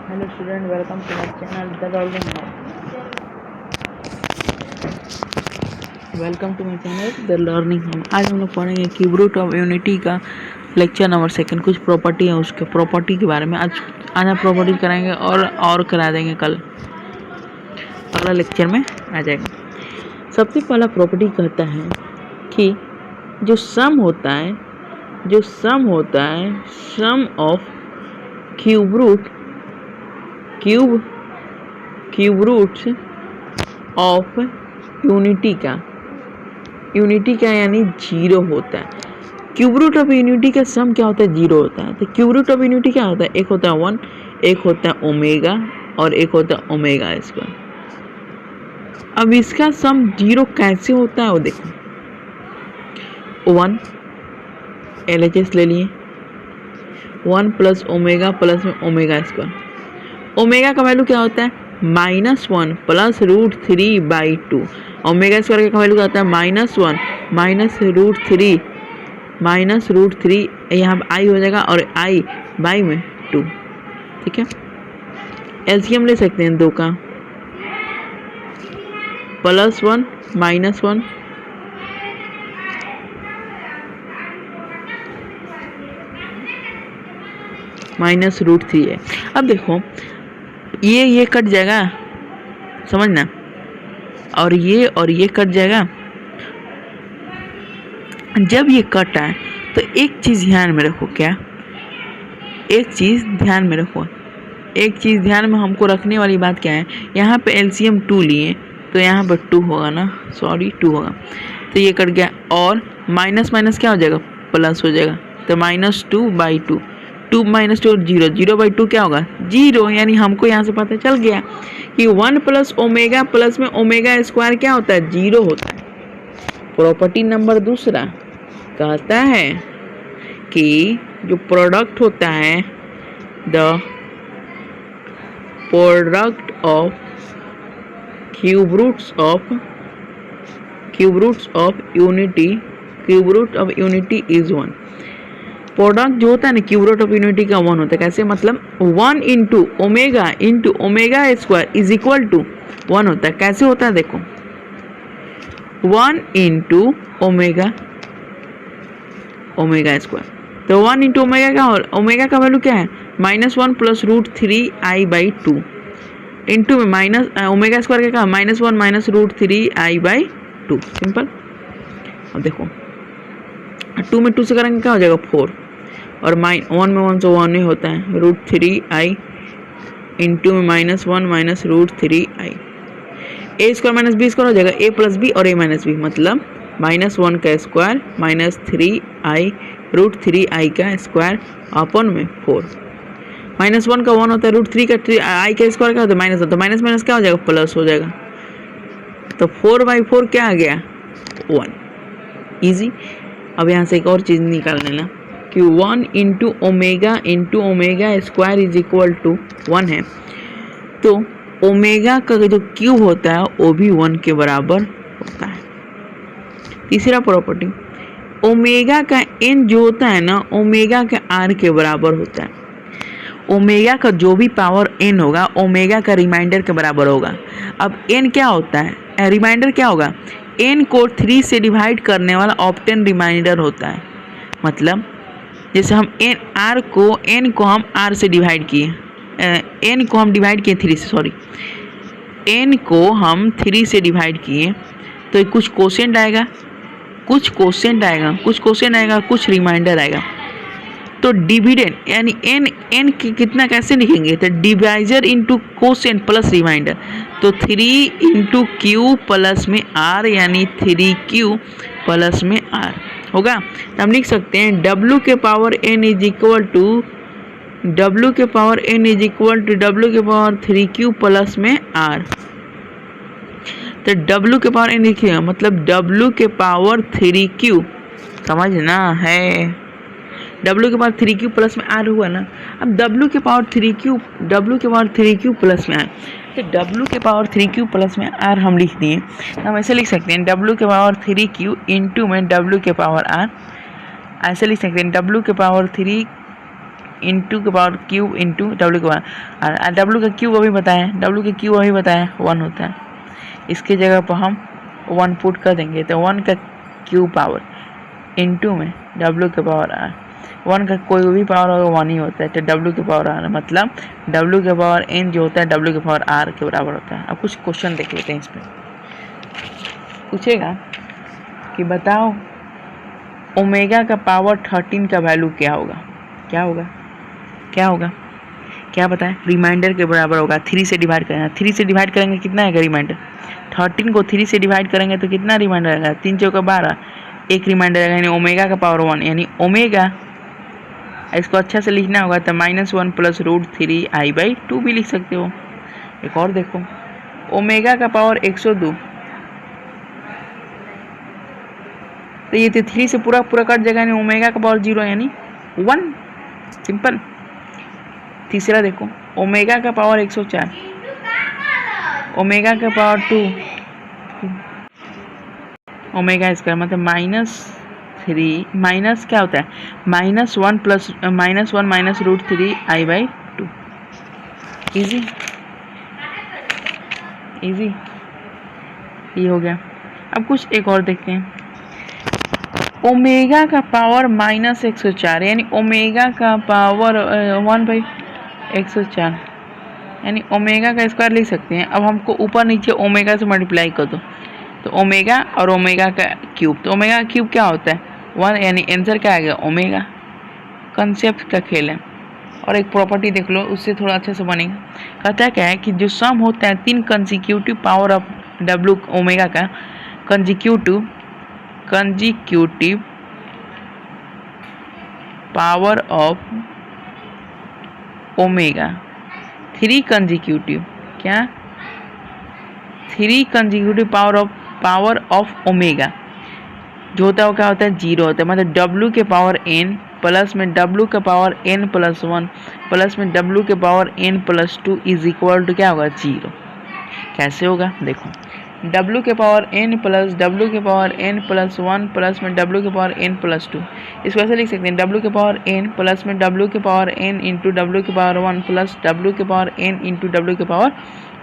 Hello student, welcome to my channel the learning home. Welcome to my channel the learning home. आज हम लोग पढ़ेंगे cube root of unity का lecture number 2। कुछ property है, उसके प्रॉपर्टी के बारे में आज हम प्रॉपर्टी कराएंगे और करा देंगे कल, अगला लेक्चर में आ जाएगा। सबसे पहला प्रॉपर्टी कहता है कि जो सम होता है sum of cube roots of unity का यानी जीरो होता है। क्यूब रूट ऑफ यूनिटी का सम क्या होता है? जीरो होता है। तो क्यूब रूट ऑफ यूनिटी क्या होता है? एक होता है 1, एक होता है ओमेगा और एक होता है ओमेगा स्क्वायर। अब इसका सम जीरो कैसे होता है वो देखो। 1 LHS ले लिए, 1 प्लस ओमेगा प्लस में ओमेगा स्क्वायर। ओमेगा का वैल्यू क्या होता है? -1 प्लस √3/2। ओमेगा स्क्वायर का वैल्यू क्या होता है? -1 माइनस √3 यहाँ पर आई हो जाएगा और आई बाई में 2। ठीक है, एलसीएम ले सकते हैं 2 का, +1 -1 -√3 है। अब देखो ये कट जाएगा, समझना, और ये कट जाएगा। जब ये कट आए तो एक चीज़ ध्यान में रखो। क्या? एक चीज़ ध्यान में हमको रखने वाली बात क्या है? यहाँ पे एलसीएम 2 लिए तो यहाँ पर 2 होगा ना, 2 होगा। तो ये कट गया और माइनस माइनस क्या हो जाएगा? प्लस हो जाएगा। तो -2/2, 2 - 2 0/2 क्या होगा? 0। यानी हमको यहाँ से पता चल गया कि 1 प्लस ओमेगा प्लस में ओमेगा स्क्वायर क्या होता है? 0 होता है। प्रॉपर्टी नंबर 2 कहता है कि जो प्रोडक्ट होता है, the product of cube roots of unity is 1। Product जो होता है ना क्यूब रूट ऑफ यूनिटी का 1 होता है। कैसे? मतलब 1 into omega square is equal to 1 होता है। कैसे होता है? देखो, 1 इंटू ओमेगा स्क्वायर। तो 1 इंटू ओमेगा का, ओमेगा का वैल्यू क्या है? -1 प्लस √3i/2 इंटू में माइनस ओमेगा स्क्वायर का -1 माइनस √3i/2। सिंपल। अब देखो 2 में 2 से करेंगे क्या हो जाएगा? 4 और 1 में 1 से 1 ही होता है, √3i इंटू में -1 माइनस √3i। ए स्क्वायर माइनस बी स्क्वायर हो जाएगा, a प्लस बी और a माइनस बी, मतलब -1 का स्क्वायर माइनस √3i का स्क्वायर अपन में 4। -1 का 1 होता है, √3 का i का स्क्वायर क्या होता है? माइनस होता है। माइनस माइनस क्या हो जाएगा? प्लस हो जाएगा। तो 4/4 क्या आ गया? 1। इजी। अब यहाँ से एक और चीज़ निकाल लेना कि 1 into omega square is equal to 1 है। तो ओमेगा का जो क्यूब होता है वो भी 1 के बराबर होता है। तीसरा प्रॉपर्टी, ओमेगा का n जो होता है ना, ओमेगा का r के बराबर होता है। ओमेगा का जो भी पावर n होगा ओमेगा का रिमाइंडर के बराबर होगा। अब n क्या होता है? रिमाइंडर क्या होगा? n को 3 से डिवाइड करने वाला ऑप्टेन रिमाइंडर होता है। मतलब जैसे हम n को हम r से डिवाइड किए, n को हम डिवाइड किए 3 से, n को हम 3 से डिवाइड किए तो कुछ कोशेंट आएगा, कुछ रिमाइंडर आएगा। तो डिविडेंड यानी n कितना कैसे लिखेंगे? तो divisor into quotient plus remainder. तो 3 इंटू क्यू प्लस में r यानी 3q प्लस में r होगा। तो हम लिख सकते हैं w के power n is equal to w के पावर 3q प्लस में r। तो w के पावर n लिखिए, मतलब w के पावर 3q, समझना है, w के पावर 3q प्लस में r हुआ ना। अब w के पावर 3q प्लस में r, तो w के पावर 3q प्लस में r हम लिख दिए। हम ऐसे लिख सकते हैं w के पावर 3q इंटू में w के पावर r। ऐसे लिख सकते हैं w के पावर 3 इंटू के पावर क्यूब इंटू डब्ल्यू के पावर, डब्ल्यू का क्यूब अभी बताया, डब्ल्यू का क्यूब अभी बताया 1 होता है। इसके जगह पर हम 1 पुट कर देंगे तो 1 का क्यूब पावर इंटू में डब्ल्यू के पावर आर, 1 का कोई भी पावर होगा 1 ही होता है, तो डब्ल्यू के पावर आर मतलब डब्ल्यू के पावर एन जो होता है डब्ल्यू के पावर आर के बराबर होता है। अब कुछ क्वेश्चन देख लेते हैं। इस पर पूछेगा कि बताओ ओमेगा का पावर 13 का वैल्यू क्या होगा, क्या होगा, क्या होगा, क्या बताएं? रिमाइंडर के बराबर होगा। 3 से डिवाइड करेंगे, 3 से डिवाइड करेंगे कितना आएगा रिमाइंडर, 13 को 3 से डिवाइड करेंगे तो कितना रिमाइंडर आएगा, 3 चौका 12, एक रिमाइंडर आएगा, यानी ओमेगा का पावर 1, यानी ओमेगा इसको अच्छा से लिखना होगा तो -1 + √3i/2 भी लिख सकते हो। एक और देखो, ओमेगा का पावर 102, तो ये तो 3 से पूरा पूरा कट जाएगा, यानी ओमेगा का पावर 0 यानी 1, सिंपल। तीसरा देखो, ओमेगा का पावर 104, ओमेगा का पावर 2, ओमेगा स्क्वायर मतलब -3 माइनस क्या होता है -1 √3i/2। इजी इजी, ये हो गया। अब कुछ एक और देखते हैं, ओमेगा का पावर -104 यानी ओमेगा का पावर 1/104 यानी ओमेगा का स्क्वायर लिख सकते हैं। अब हमको ऊपर नीचे ओमेगा से मल्टीप्लाई कर दो तो ओमेगा और ओमेगा का क्यूब, तो ओमेगा का क्यूब क्या होता है 1, यानी आंसर क्या आ गया ओमेगा। कंसेप्ट का खेल है। और एक प्रॉपर्टी देख लो, उससे थोड़ा अच्छे से बनेगा। कहता क्या है कि जो सम होता है 3 consecutive power of W omega का, consecutive power of omega 3 consecutive क्या 3 कंसेक्यूटिव पावर ऑफ ओमेगा जो होता है वो क्या होता है 0 होता है, मतलब डब्ल्यू के पावर n प्लस में डब्ल्यू के पावर n + 1 प्लस में डब्ल्यू के power n + 2 is equal to क्या होगा 0। कैसे होगा देखो, डब्ल्यू के पावर n प्लस डब्ल्यू के पावर n + 1 प्लस में डब्ल्यू के पावर n + 2, इसको ऐसे लिख सकते हैं डब्ल्यू के पावर n प्लस में डब्ल्यू के पावर n इंटू डब्ल्यू के पावर 1 प्लस डब्ल्यू के पावर n इंटू डब्ल्यू के पावर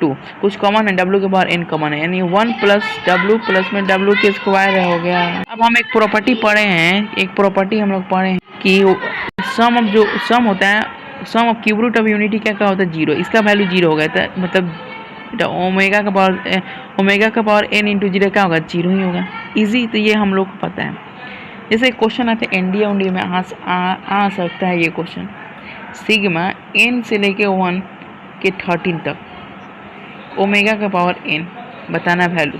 2। कुछ कॉमन है, डब्ल्यू के पावर n कॉमन है, यानी 1 + डब्ल्यू प्लस में डब्ल्यू के स्क्वायर हो गया। अब हम एक प्रॉपर्टी पढ़े हैं, एक प्रॉपर्टी हम लोग पढ़े हैं कि सम होता है, sum of cube root of unity क्या होता है 0, इसका वैल्यू 0 हो गया था, मतलब ओमेगा का पावर n इंटू 0 क्या होगा 0 ही होगा। इजी, तो ये हम लोग को पता है। जैसे क्वेश्चन आते हैं एनडीए उनडीए में आ सकता है ये क्वेश्चन, सिग्मा n से लेके 1 के 13 तक ओमेगा का पावर n बताना वैल्यू,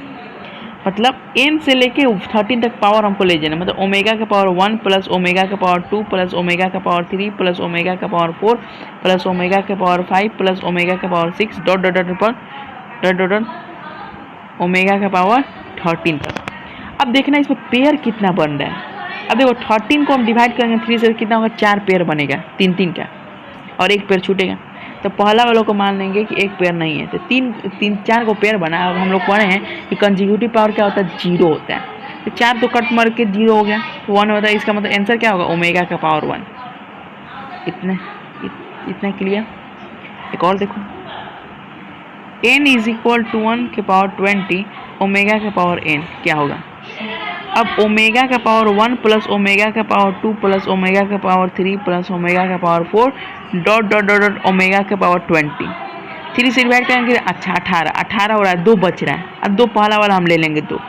मतलब n से लेके 13 तक पावर हमको ले जाना, मतलब ओमेगा का पावर 1 प्लस ओमेगा का पावर 2 प्लस ओमेगा का पावर 3 प्लस ओमेगा का पावर 4 प्लस ओमेगा का पावर 5 प्लस ओमेगा का पावर 6 डॉट डॉट डॉट पर ओमेगा का पावर 13 तक। अब देखना इसमें पेयर कितना बन रहा है। अब देखो 13 को हम डिवाइड करेंगे 3 से, कितना होगा 4 पेयर बनेगा 3 का, और एक पेयर छूटेगा, तो पहला वालों को मान लेंगे कि एक पेयर नहीं है, तो 4 को पेयर बना। अब हम लोग पढ़े हैं कि कंसेक्यूटिव पावर क्या होता है 0 होता है, तो 4 तो कट मर के 0 हो गया, 1 होता है, इसका मतलब आंसर क्या होगा ओमेगा का पावर 1। इतना क्लियर। एक और देखो, n = 1 के पावर 20 ओमेगा का पावर n क्या होगा। अब ओमेगा का पावर 1 प्लस ओमेगा का पावर 2 प्लस ओमेगा का पावर 3 प्लस ओमेगा का power 4 dot dot dot dot omega का पावर 20, 3 से डिवाइड करेंगे, अच्छा 18 हो रहा है, 2 बच रहा है। अब 2 पहला वाला हम ले लेंगे 2।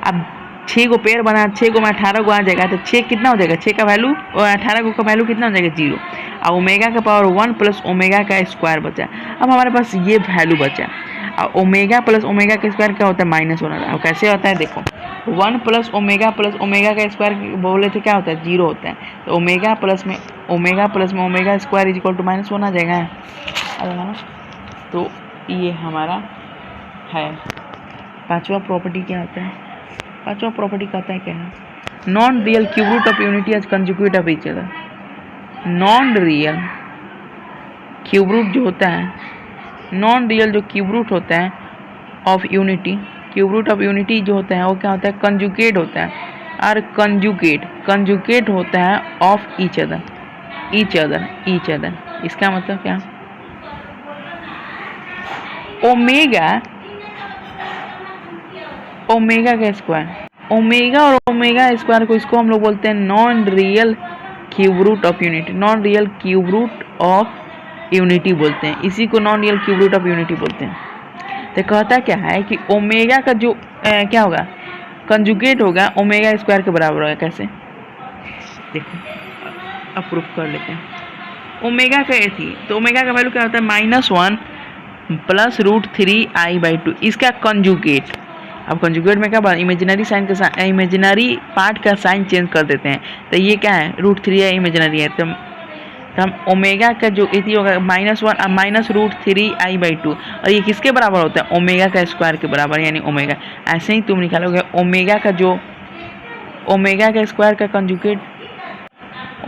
अब 6 को पेयर बना, 6 को में 18 को आ जाएगा, तो 6 कितना हो जाएगा, 6 का वैल्यू और 18 का वैल्यू कितना हो जाएगा 0। अब ओमेगा का पावर 1 प्लस ओमेगा का स्क्वायर बचा। अब हमारे पास ये वैल्यू बचा। अब ओमेगा प्लस ओमेगा का स्क्वायर क्या होता है -1। अब कैसे होता है देखो, 1 प्लस ओमेगा का स्क्वायर बोले थे क्या होता है 0 होता है, तो ओमेगा प्लस में omega square is equal to -1 आ जाएगा। तो ये हमारा है पांचवा प्रॉपर्टी। क्या होता है पांचवा प्रॉपर्टी? कहता है क्या है, non real cube root of unity as conjugate of each other. Non real cube root जो होता है, नॉन रियल जो क्यूब रूट होता है of unity, cube root of unity जो होता है वो क्या होता है कंजुगेट होता है, और कंजुगेट होता है of each other. Each other इसका मतलब क्या, ओमेगा का स्क्वायर, ओमेगा और ओमेगा स्क्वायर को इसको हम लोग बोलते हैं non real cube root of unity, non real cube root of unity बोलते हैं, इसी को non real cube root of unity बोलते हैं। तो कहता क्या है कि ओमेगा का जो क्या होगा, कंजुगेट होगा ओमेगा स्क्वायर के बराबर होगा। कैसे देखो, अब प्रूफ कर लेते हैं। ओमेगा का ए थी तो ओमेगा का वैल्यू क्या होता है, -1 + √3i/2, इसका कंजुगेट। अब कंजुगेट में क्या, इमेजिनरी साइन का, इमेजिनरी पार्ट का साइन चेंज कर देते हैं। तो ये क्या है, √3 है, इमेजिनरी है, तो हम ओमेगा का जो इति होगा -1 -√3i/2, और ये किसके बराबर होता है, ओमेगा का स्क्वायर के बराबर, यानी ओमेगा। ऐसे ही तुम निकालोगे ओमेगा का जो ओमेगा का स्क्वायर का कंजुगेट,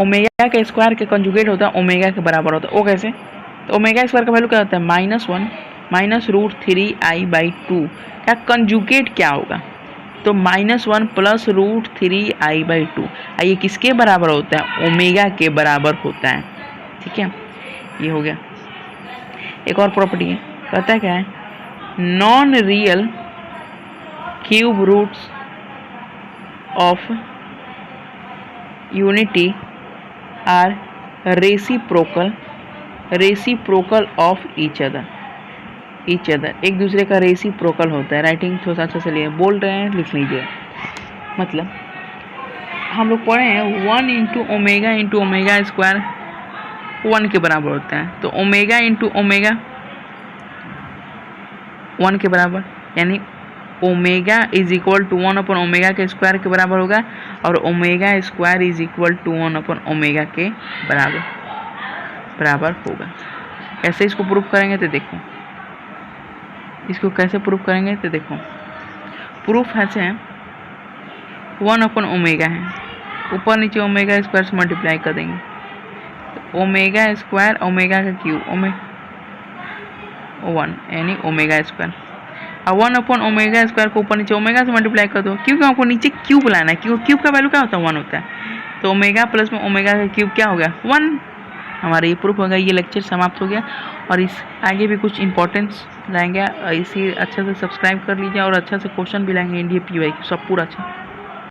ओमेगा का स्क्वायर के कंजुगेट होता है ओमेगा के बराबर होता है। वो कैसे, तो ओमेगा स्क्वायर का वैल्यू क्या होता है, -1 -√3i/2 का कंजुगेट क्या होगा, तो -1 + √3i/2, ये किसके बराबर होता है, ओमेगा के बराबर होता है। ठीक है, ये हो गया। एक और प्रॉपर्टी है, कहता है क्या है, non real cube roots of unity are reciprocal of each other, एक दूसरे का रेसिप्रोकल होता है। राइटिंग थोड़ा सा अच्छा से लिए, बोल रहे हैं लिख लीजिए। मतलब हम लोग पढ़े हैं 1 × ओमेगा × ओमेगा स्क्वायर 1 के बराबर होता है, तो ओमेगा × ओमेगा 1 के बराबर, यानी ओमेगा = 1/, ओमेगा के स्क्वायर के बराबर होगा, और ओमेगा स्क्वायर = 1/, ओमेगा के बराबर होगा। कैसे इसको प्रूफ करेंगे, तो देखो इसको कैसे प्रूफ करेंगे, तो देखो प्रूफ ऐसे है, 1/, ओमेगा है, ऊपर नीचे ओमेगा स्क्वायर से मल्टीप्लाई कर देंगे, तो ओमेगा स्क्वायर ओमेगा का क्यूब 1, यानी ओमेगा स्क्वायर। अब 1/, ओमेगा स्क्वायर को ऊपर नीचे ओमेगा से मल्टीप्लाई कर दो, क्योंकि आपको नीचे क्यूब लाना है, क्यूब का वैल्यू क्या होता है, 1 होता है, तो ओमेगा प्लस में ओमेगा का क्यूब क्या हो गया, 1। हमारा ये प्रूफ हो गया, ये लेक्चर समाप्त हो गया। और इस आगे भी कुछ इंपॉर्टेंस लाएंगे, इसी अच्छा से सब्सक्राइब कर लीजिए, और अच्छा से क्वेश्चन भी लाएंगे, NDA PY सब पूरा अच्छा।